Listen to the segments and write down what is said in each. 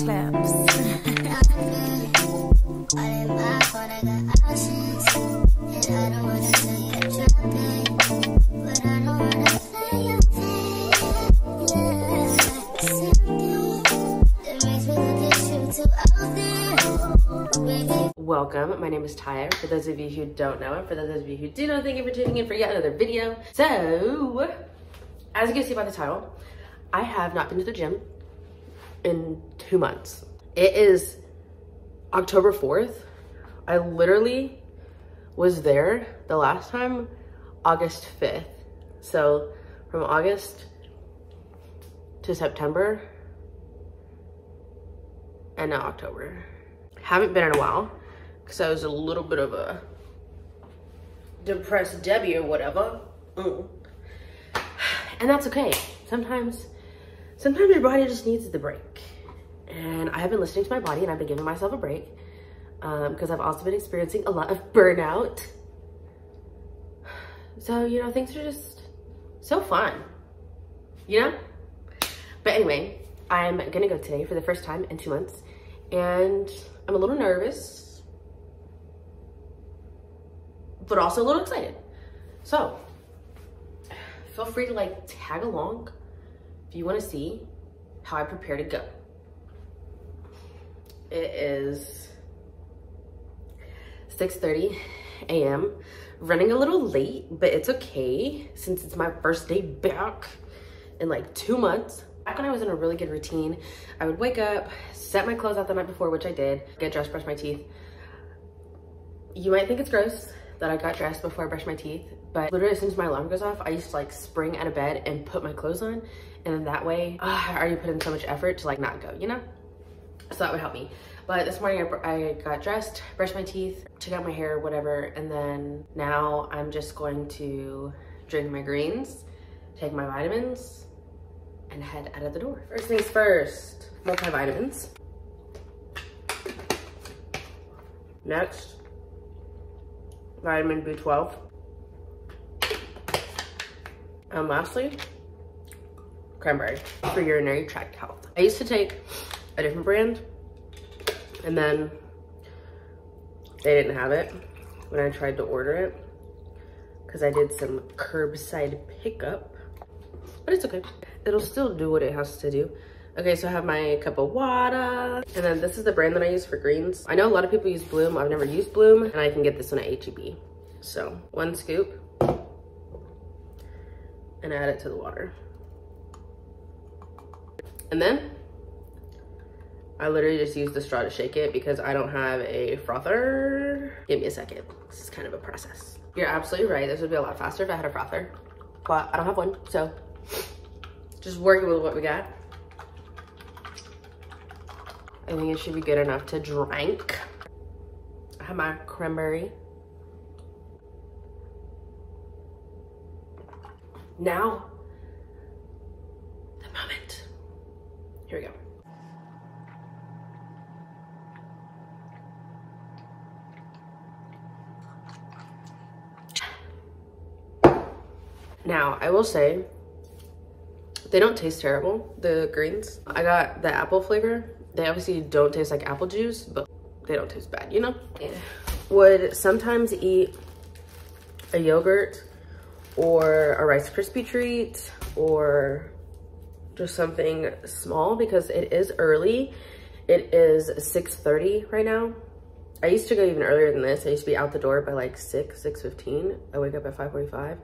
Claps. Welcome, my name is Taya, for those of you who don't know, and for those of you who do know, thank you for tuning in for yet another video. So, as you can see by the title, I have not been to the gym in 2 months. It is October 4th. I literally was there the last time August 5th. So from August to September and now October. Haven't been in a while because I was a little bit of a depressed Debbie or whatever. And that's okay. Sometimes your body just needs the break. And I have been listening to my body and I've been giving myself a break because I've also been experiencing a lot of burnout. So, you know, things are just so fun, you know? But anyway, I'm gonna go today for the first time in 2 months and I'm a little nervous, but also a little excited. So feel free to like tag along if you want to see how I prepare to go. It is 6:30 a.m. Running a little late, but it's okay since it's my first day back in like 2 months. Back when I was in a really good routine, I would wake up, set my clothes out the night before, which I did, get dressed, brush my teeth. You might think it's gross that I got dressed before I brushed my teeth, but literally as soon as my alarm goes off, I used to like spring out of bed and put my clothes on. And then that way, I already put in so much effort to like not go, you know? So that would help me. But this morning I got dressed, brushed my teeth, took out my hair, whatever. And then now I'm just going to drink my greens, take my vitamins, and head out of the door. First things first, multivitamins. Next, vitamin B12. And lastly, cranberry for urinary tract health. I used to take a different brand and then they didn't have it when I tried to order it because I did some curbside pickup, but it's okay. It'll still do what it has to do. Okay, so I have my cup of water, and then this is the brand that I use for greens. I know a lot of people use Bloom. I've never used Bloom, and I can get this one at H-E-B. So 1 scoop and add it to the water. And then I literally just use the straw to shake it because I don't have a frother. Give me a second. This is kind of a process. You're absolutely right. This would be a lot faster if I had a frother, but I don't have one. So just working with what we got. I think it should be good enough to drink. I have my cranberry. Now, the moment. Here we go. Now, I will say, they don't taste terrible, the greens. I got the apple flavor. They obviously don't taste like apple juice, but they don't taste bad, you know? Yeah. Would sometimes eat a yogurt or a Rice Krispie treat or just something small because it is early. It is 6:30 right now. I used to go even earlier than this. I used to be out the door by like 6:15. I wake up at 5:45.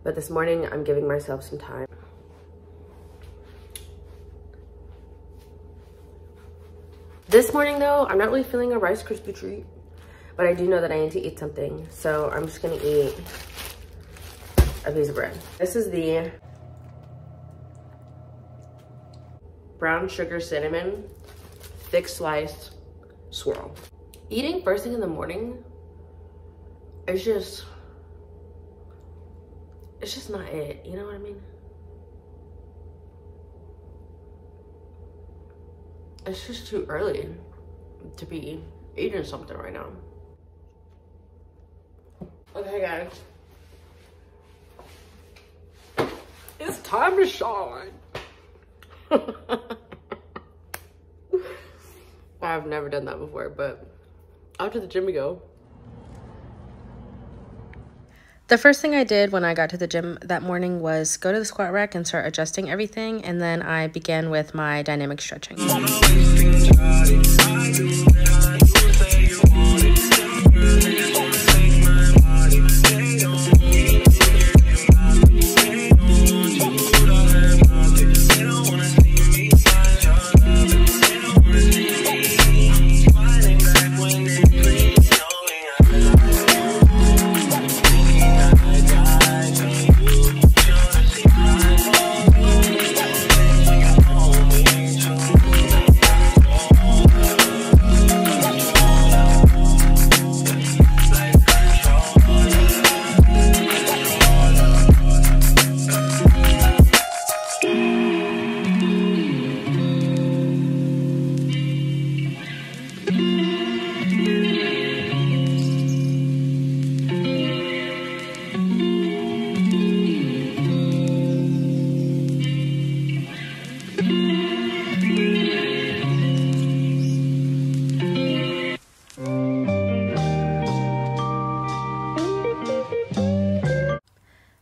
But this morning I'm giving myself some time. This morning though, I'm not really feeling a Rice Krispie treat, but I do know that I need to eat something. So I'm just gonna eat a piece of bread. This is the brown sugar cinnamon thick sliced swirl. Eating first thing in the morning is just, it's just not it, you know what I mean? It's just too early to be eating something right now. Okay guys, it's time to shine. I've never done that before, but out to the gym we go. The first thing I did when I got to the gym that morning was go to the squat rack and start adjusting everything, and then I began with my dynamic stretching.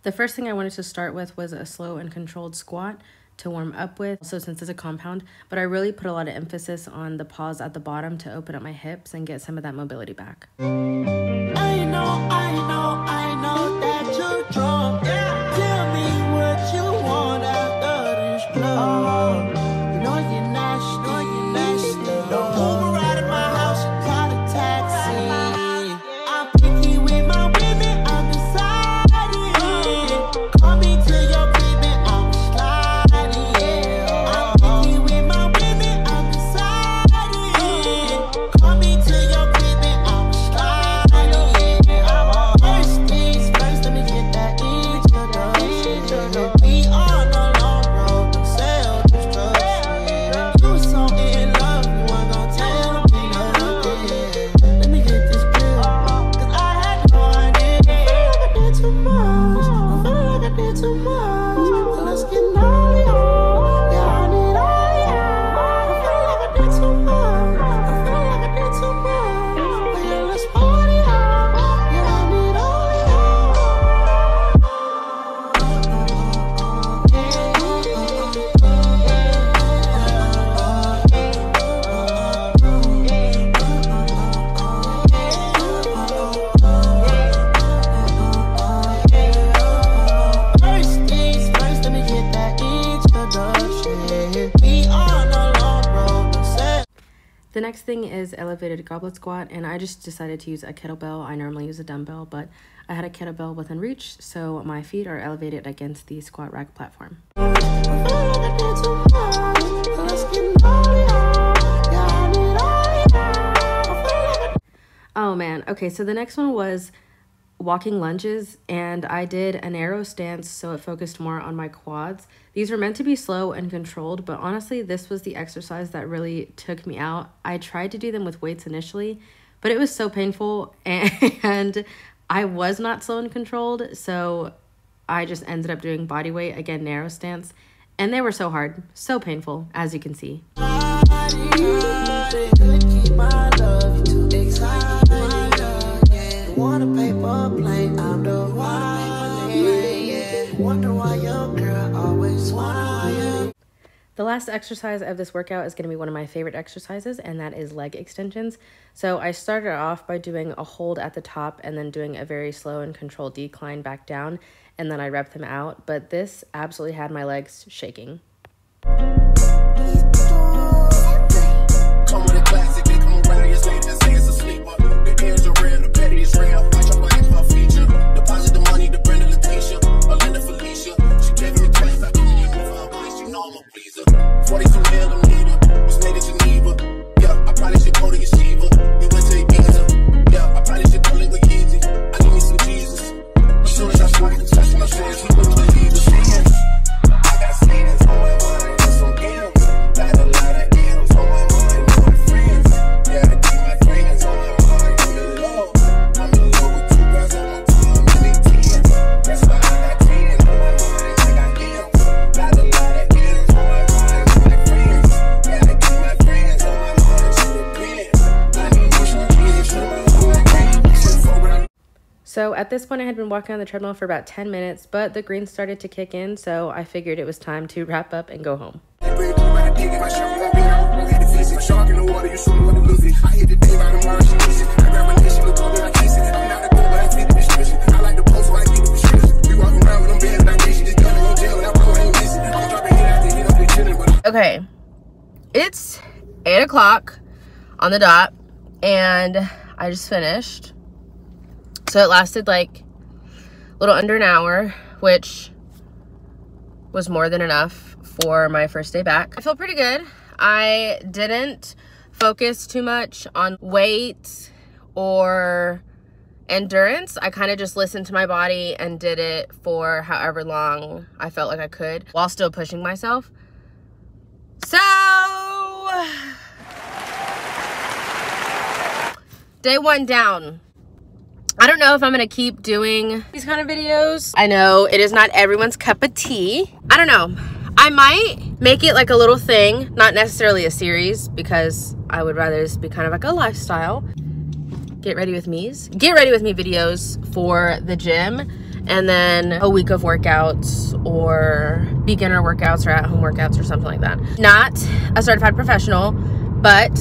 The first thing I wanted to start with was a slow and controlled squat to warm up with. So since it's a compound, but I really put a lot of emphasis on the pause at the bottom to open up my hips and get some of that mobility back. I know that you're drunk. Yeah. Tell me what you want after this club. You know you're nasty, Don't move around in my house, you call a taxi. I'm picky with my women, I'm deciding. Call me to your crib and I'm sliding. I'm picky with my women, I'm deciding. Call me to your crib and I'm sliding. First things first, let me get that introduction. We on a long road to self-destruction. You were so in love, you weren't gonna tell me nothing. Let me get this pill, 'cause I had no idea. I feel like I did too much. So let's get naughty on. Yeah, I need all y'all. I feel like I did too much. But yeah, let's party on. Yeah, I need all First things first, let me get that introduction. We on a long road to self. The next thing is elevated goblet squat, and I just decided to use a kettlebell. I normally use a dumbbell, but I had a kettlebell within reach, so my feet are elevated against the squat rack platform. I feel like I did too much. So let's get naughty on. Yeah, I need all y'all. I feel like Oh man, okay, so the next one was walking lunges, and I did an arrow stance, so it focused more on my quads. These were meant to be slow and controlled, but honestly, this was the exercise that really took me out. I tried to do them with weights initially, but it was so painful, and I was not slow and controlled, so I just ended up doing body weight, again, narrow stance, and they were so hard, so painful, as you can see. Want a paper plane, I'm the one. Wonder why your girl always wanna. The last exercise of this workout is going to be one of my favorite exercises, and that is leg extensions. So I started off by doing a hold at the top and then doing a very slow and controlled decline back down, and then I rep them out. But this absolutely had my legs shaking. Come with a classic, they come around your slave and say it's a sleeper. The ears are real, the petty is real. Watch your back for a feature. Deposit the money to Brenda Leticia, Belinda Felicia. She gave me 25 million for her voice, you know I'm a pleaser. 42 mil, I'm neither. Was made in Geneva. Yeah, I probably should go to Yeshiva. We went to Ibiza. Yeah, I probably should go live with Yeezy. I need me some Jesus. As soon as I smoke and touch my hands, we wouldn't believe the fans. I got Satans on So at this point, I had been walking on the treadmill for about 10 minutes, but the greens started to kick in, so I figured it was time to wrap up and go home. Okay, it's 8 o'clock on the dot, and I just finished. So it lasted like a little under an hour, which was more than enough for my first day back. I feel pretty good. I didn't focus too much on weight or endurance. I kind of just listened to my body and did it for however long I felt like I could while still pushing myself. So, day 1 down. I don't know if I'm gonna keep doing these kind of videos. I know it is not everyone's cup of tea. I don't know. I might make it like a little thing, not necessarily a series, because I would rather this be kind of like a lifestyle. Get ready with me's. Get ready with me videos for the gym, and then a week of workouts or beginner workouts or at-home workouts or something like that. Not a certified professional, but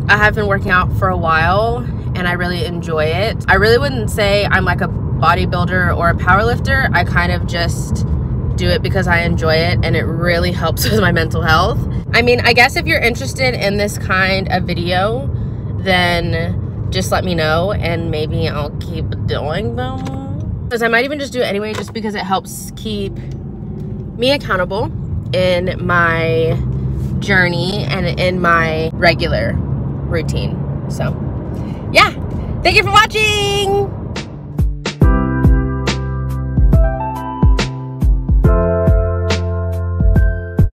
I have been working out for a while and I really enjoy it. I really wouldn't say I'm like a bodybuilder or a powerlifter. I kind of just do it because I enjoy it, and it really helps with my mental health. I mean, I guess if you're interested in this kind of video, then just let me know and maybe I'll keep doing them. Because I might even just do it anyway, just because it helps keep me accountable in my journey and in my regular routine. So yeah, thank you for watching.